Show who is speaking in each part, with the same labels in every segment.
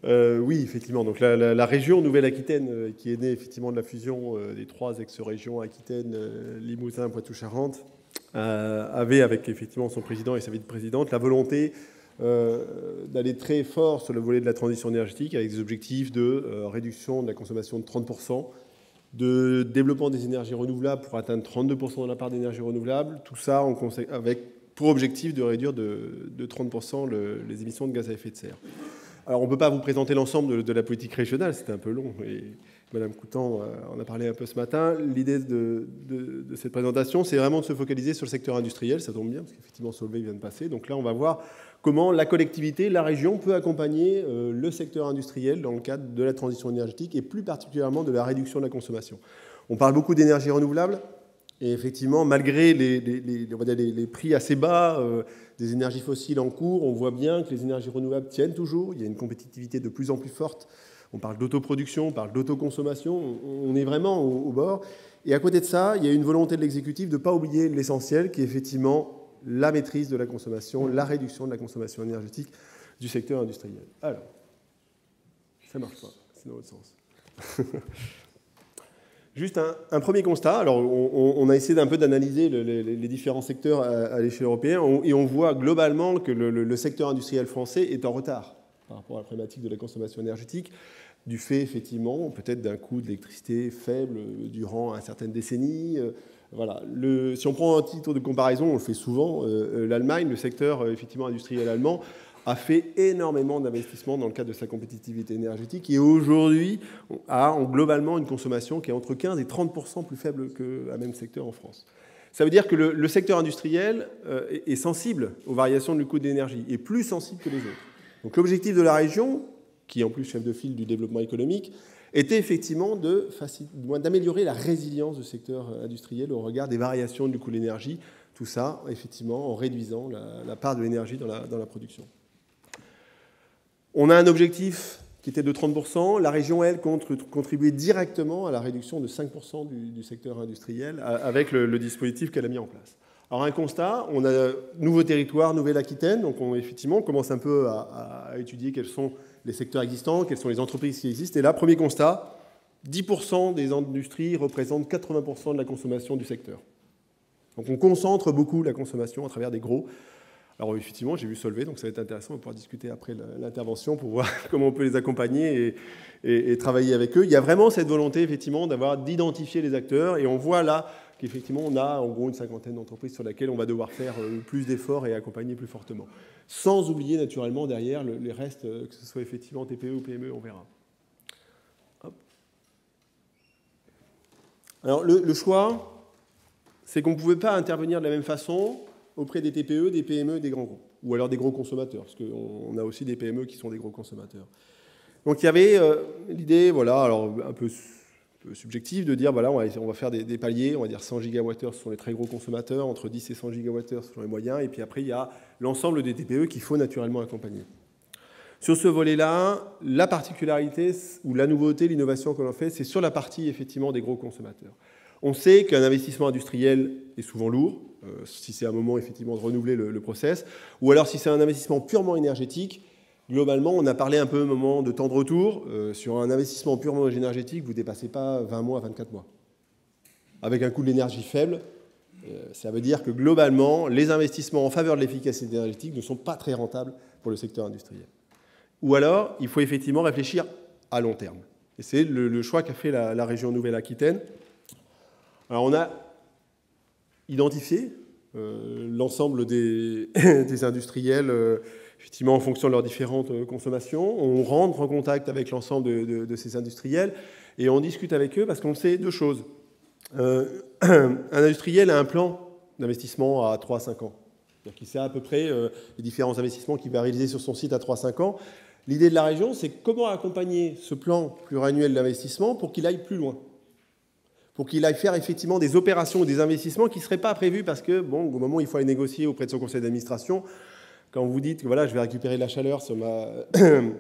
Speaker 1: Oui, effectivement. Donc la région Nouvelle-Aquitaine, qui est née effectivement de la fusion des 3 ex-régions Aquitaine, Limousin, Poitou-Charentes, avait avec effectivement son président et sa vice-présidente la volonté d'aller très fort sur le volet de la transition énergétique avec des objectifs de réduction de la consommation de 30%, de développement des énergies renouvelables pour atteindre 32% de la part d'énergie renouvelable, tout ça avec pour objectif de réduire de 30% les émissions de gaz à effet de serre. Alors on ne peut pas vous présenter l'ensemble de la politique régionale, c'était un peu long, et Madame Coutan en a parlé un peu ce matin. L'idée de cette présentation, c'est vraiment de se focaliser sur le secteur industriel, ça tombe bien, parce qu'effectivement Solvay vient de passer, donc là on va voir comment la collectivité, la région peut accompagner le secteur industriel dans le cadre de la transition énergétique et plus particulièrement de la réduction de la consommation. On parle beaucoup d'énergie renouvelable et effectivement, malgré les prix assez bas des énergies fossiles en cours, on voit bien que les énergies renouvelables tiennent toujours. Il y a une compétitivité de plus en plus forte. On parle d'autoproduction, on parle d'autoconsommation. On est vraiment au bord. Et à côté de ça, il y a une volonté de l'exécutif de ne pas oublier l'essentiel, qui est effectivement la maîtrise de la consommation, la réduction de la consommation énergétique du secteur industriel. Alors, ça ne marche pas, c'est dans l'autre sens. Juste un premier constat. Alors, on a essayé d'un peu d'analyser les différents secteurs à l'échelle européenne et on voit globalement que le secteur industriel français est en retard par rapport à la problématique de la consommation énergétique, du fait, effectivement, peut-être d'un coût de l'électricité faible durant une certaine décennie. Voilà. Si on prend un titre de comparaison, on le fait souvent, l'Allemagne, le secteur effectivement industriel allemand, a fait énormément d'investissements dans le cadre de sa compétitivité énergétique et aujourd'hui a globalement une consommation qui est entre 15 et 30% plus faible que le même secteur en France. Ça veut dire que le secteur industriel est sensible aux variations du coût de l'énergie et plus sensible que les autres. Donc l'objectif de la région, qui est en plus chef de file du développement économique, était effectivement d'améliorer la résilience du secteur industriel au regard des variations du coût de l'énergie, tout ça effectivement en réduisant la part de l'énergie dans la production. On a un objectif qui était de 30%. La région, elle, compte contribuer directement à la réduction de 5% du secteur industriel avec le dispositif qu'elle a mis en place. Alors un constat, on a nouveau territoire, Nouvelle-Aquitaine, donc effectivement on commence un peu à étudier quels sont les secteurs existants, quelles sont les entreprises qui existent. Et là, premier constat, 10% des industries représentent 80% de la consommation du secteur. Donc on concentre beaucoup la consommation à travers des gros. Alors effectivement, j'ai vu Solvay, donc ça va être intéressant, on va pouvoir discuter après l'intervention pour voir comment on peut les accompagner et travailler avec eux. Il y a vraiment cette volonté, effectivement, d'identifier les acteurs, et on voit là qu'effectivement, on a en gros une 50aine d'entreprises sur lesquelles on va devoir faire plus d'efforts et accompagner plus fortement. Sans oublier naturellement derrière les restes, que ce soit effectivement TPE ou PME, on verra. Hop. Alors le choix, c'est qu'on ne pouvait pas intervenir de la même façon auprès des TPE, des PME, des grands groupes, ou alors des gros consommateurs, parce qu'on a aussi des PME qui sont des gros consommateurs. Donc il y avait l'idée, voilà, alors un peu subjective, de dire, voilà, on va faire des paliers, on va dire 100 gigawattheures, ce sont les très gros consommateurs, entre 10 et 100 gigawattheures, ce sont les moyens, et puis après, il y a l'ensemble des TPE qu'il faut naturellement accompagner. Sur ce volet-là, la particularité, ou la nouveauté, l'innovation que l'on fait, c'est sur la partie, effectivement, des gros consommateurs. On sait qu'un investissement industriel est souvent lourd, si c'est un moment effectivement de renouveler le process, ou alors si c'est un investissement purement énergétique, globalement, on a parlé un peu au moment de temps de retour, sur un investissement purement énergétique, vous ne dépassez pas 20 mois, 24 mois. Avec un coût de l'énergie faible, ça veut dire que globalement, les investissements en faveur de l'efficacité énergétique ne sont pas très rentables pour le secteur industriel. Ou alors, il faut effectivement réfléchir à long terme. Et c'est le choix qu'a fait la région Nouvelle-Aquitaine. Alors, on a identifié l'ensemble des industriels, effectivement, en fonction de leurs différentes consommations. On rentre en contact avec l'ensemble de ces industriels et on discute avec eux parce qu'on sait deux choses. Un industriel a un plan d'investissement à 3 à 5 ans. C'est-à-dire qu'il sait à peu près les différents investissements qu'il va réaliser sur son site à 3 à 5 ans. L'idée de la région, c'est comment accompagner ce plan pluriannuel d'investissement pour qu'il aille plus loin. Pour qu'il aille faire effectivement des opérations ou des investissements qui ne seraient pas prévus parce que, bon, au moment où il faut aller négocier auprès de son conseil d'administration, quand vous dites que voilà, je vais récupérer de la chaleur sur je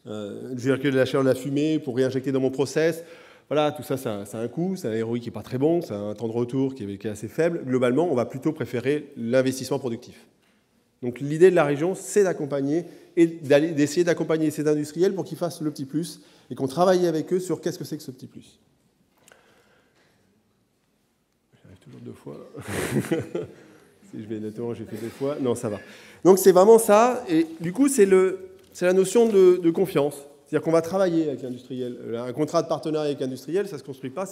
Speaker 1: vais récupérer de la chaleur de la fumée pour réinjecter dans mon process, voilà, tout ça, ça a un coût, c'est un ROI qui n'est pas très bon, ça a un temps de retour qui est assez faible. Globalement, on va plutôt préférer l'investissement productif. Donc l'idée de la région, c'est d'accompagner et d'essayer d'accompagner ces industriels pour qu'ils fassent le petit plus et qu'on travaille avec eux sur qu'est-ce que c'est que ce petit plus. J'arrive toujours 2 fois. Si je vais nettement, j'ai fait 2 fois. Non, ça va. Donc c'est vraiment ça. Et du coup, c'est la notion de confiance. C'est-à-dire qu'on va travailler avec l'industriel. Un contrat de partenariat avec l'industriel, ça ne se construit pas.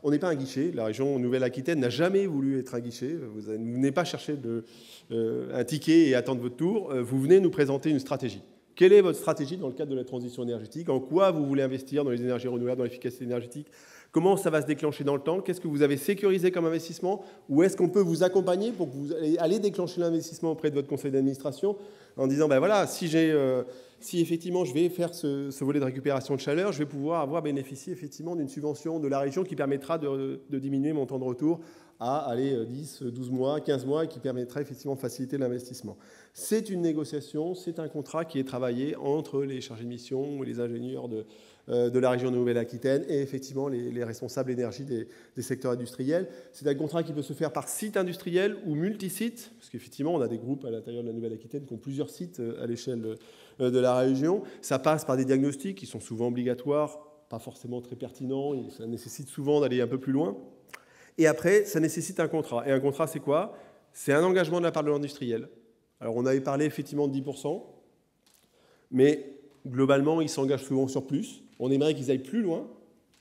Speaker 1: On n'est pas un guichet. La région Nouvelle-Aquitaine n'a jamais voulu être un guichet. Vous ne venez pas chercher un ticket et attendre votre tour. Vous venez nous présenter une stratégie. Quelle est votre stratégie dans le cadre de la transition énergétique? En quoi vous voulez investir dans les énergies renouvelables, dans l'efficacité énergétique? Comment ça va se déclencher dans le temps? Qu'est-ce que vous avez sécurisé comme investissement? Ou est-ce qu'on peut vous accompagner pour que vous allez déclencher l'investissement auprès de votre conseil d'administration en disant, ben voilà, si effectivement je vais faire ce volet de récupération de chaleur, je vais pouvoir avoir bénéficié effectivement d'une subvention de la région qui permettra de diminuer mon temps de retour à 10, 12 mois, 15 mois et qui permettra effectivement de faciliter l'investissement. C'est une négociation, c'est un contrat qui est travaillé entre les chargés de mission ou les ingénieurs de la région de Nouvelle-Aquitaine et effectivement les responsables énergie des secteurs industriels. C'est un contrat qui peut se faire par site industriel ou multisite, parce qu'effectivement on a des groupes à l'intérieur de la Nouvelle-Aquitaine qui ont plusieurs sites à l'échelle de la région. Ça passe par des diagnostics qui sont souvent obligatoires, pas forcément très pertinents, et ça nécessite souvent d'aller un peu plus loin. Et après, ça nécessite un contrat. Et un contrat, c'est quoi? C'est un engagement de la part de l'industriel. Alors on avait parlé effectivement de 10%, mais globalement, ils s'engagent souvent sur plus. On aimerait qu'ils aillent plus loin.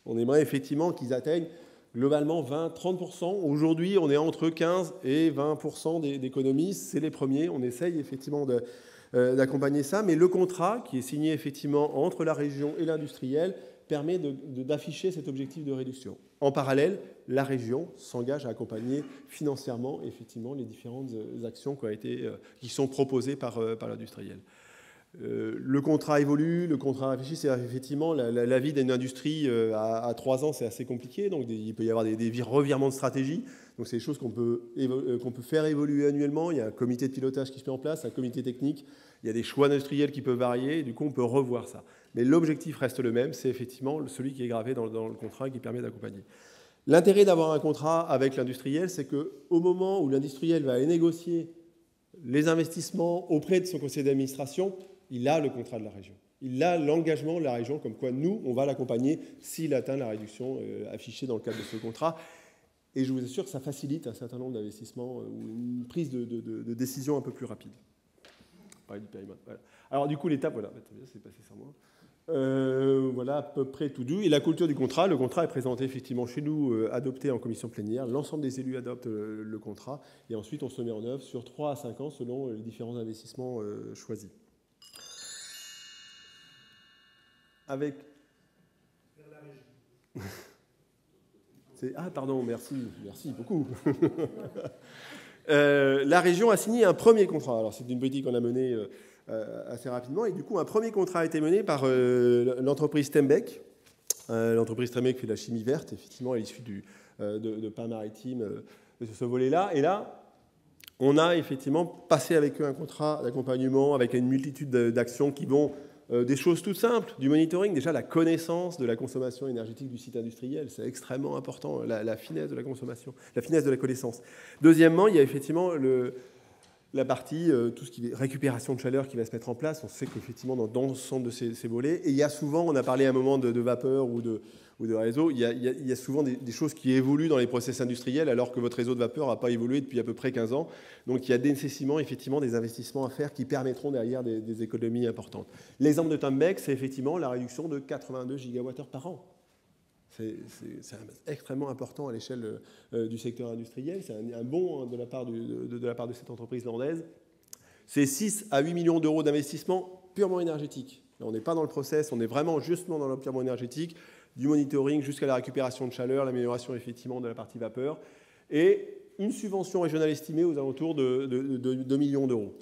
Speaker 1: On aimerait effectivement qu'ils atteignent globalement 20-30%. Aujourd'hui, on est entre 15 et 20% d'économies. C'est les premiers. On essaye effectivement d'accompagner ça. Mais le contrat, qui est signé effectivement entre la région et l'industriel, permet d'afficher cet objectif de réduction. En parallèle, la région s'engage à accompagner financièrement effectivement les différentes actions qui sont proposées par l'industriel. Le contrat évolue, le contrat réfléchit, c'est effectivement la vie d'une industrie à 3 ans, c'est assez compliqué, donc il peut y avoir des revirements de stratégie, donc c'est des choses qu'on peut faire évoluer annuellement. Il y a un comité de pilotage qui se met en place, un comité technique, il y a des choix industriels qui peuvent varier, et du coup on peut revoir ça. Mais l'objectif reste le même, c'est effectivement celui qui est gravé dans le contrat qui permet d'accompagner. L'intérêt d'avoir un contrat avec l'industriel, c'est qu'au moment où l'industriel va aller négocier les investissements auprès de son conseil d'administration, il a le contrat de la région. Il a l'engagement de la région comme quoi nous, on va l'accompagner s'il atteint la réduction affichée dans le cadre de ce contrat. Et je vous assure que ça facilite un certain nombre d'investissements ou une prise de décision un peu plus rapide. Voilà. Alors du coup, l'étape, voilà, c'est passé sans moi. Voilà à peu près tout doux. Et la culture du contrat, le contrat est présenté effectivement chez nous, adopté en commission plénière. L'ensemble des élus adoptent le contrat et ensuite on se met en œuvre sur 3 à 5 ans selon les différents investissements choisis. Avec... Ah pardon, merci beaucoup. La région a signé un premier contrat. Alors c'est une politique qu'on a menée assez rapidement et du coup un premier contrat a été mené par l'entreprise Tembec. L'entreprise Tembec fait de la chimie verte, effectivement, elle est issue de pain maritime sur ce volet-là. Et là, on a effectivement passé avec eux un contrat d'accompagnement avec une multitude d'actions qui vont des choses toutes simples, du monitoring, déjà la connaissance de la consommation énergétique du site industriel, c'est extrêmement important, la finesse de la consommation, la finesse de la connaissance. Deuxièmement, il y a effectivement la partie, tout ce qui est récupération de chaleur qui va se mettre en place. On sait qu'effectivement, dans l'ensemble de ces volets, et il y a souvent, on a parlé à un moment de vapeur ou de réseau, il y a souvent des choses qui évoluent dans les process industriels alors que votre réseau de vapeur n'a pas évolué depuis à peu près 15 ans. Donc il y a nécessairement effectivement des investissements à faire qui permettront derrière des économies importantes. L'exemple de Tembec, c'est effectivement la réduction de 82 gigawattheures par an. C'est extrêmement important à l'échelle du secteur industriel. C'est un bond de la part de cette entreprise landaise. C'est 6 à 8 millions d'euros d'investissement purement énergétique. Là, on n'est pas dans le process, on est vraiment justement dans le purement énergétique, du monitoring jusqu'à la récupération de chaleur, l'amélioration effectivement de la partie vapeur, et une subvention régionale estimée aux alentours de 2 millions d'euros.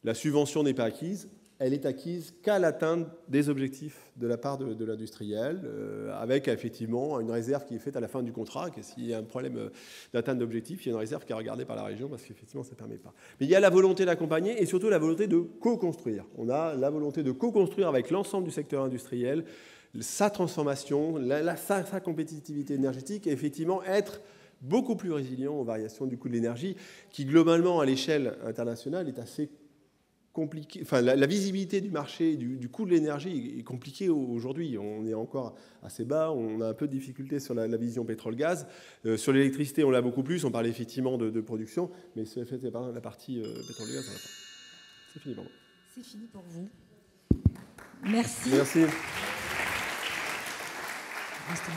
Speaker 1: La subvention n'est pas acquise. Elle est acquise qu'à l'atteinte des objectifs de la part de l'industriel, avec effectivement une réserve qui est faite à la fin du contrat, que s'il y a un problème d'atteinte d'objectifs, il y a une réserve qui est regardée par la région, parce qu'effectivement, ça ne permet pas. Mais il y a la volonté d'accompagner et surtout la volonté de co-construire. On a la volonté de co-construire avec l'ensemble du secteur industriel sa transformation, sa compétitivité énergétique et effectivement être beaucoup plus résilient aux variations du coût de l'énergie, qui globalement, à l'échelle internationale, est assez compliqué. Enfin, la visibilité du marché, du coût de l'énergie est compliquée aujourd'hui. On est encore assez bas, on a un peu de difficulté sur la vision pétrole-gaz. Sur l'électricité, on l'a beaucoup plus, on parle effectivement de production, mais c'est la partie pétrole-gaz, on l'a pas. C'est fini pour moi.
Speaker 2: C'est fini pour vous. Merci.
Speaker 1: Merci.
Speaker 2: Merci.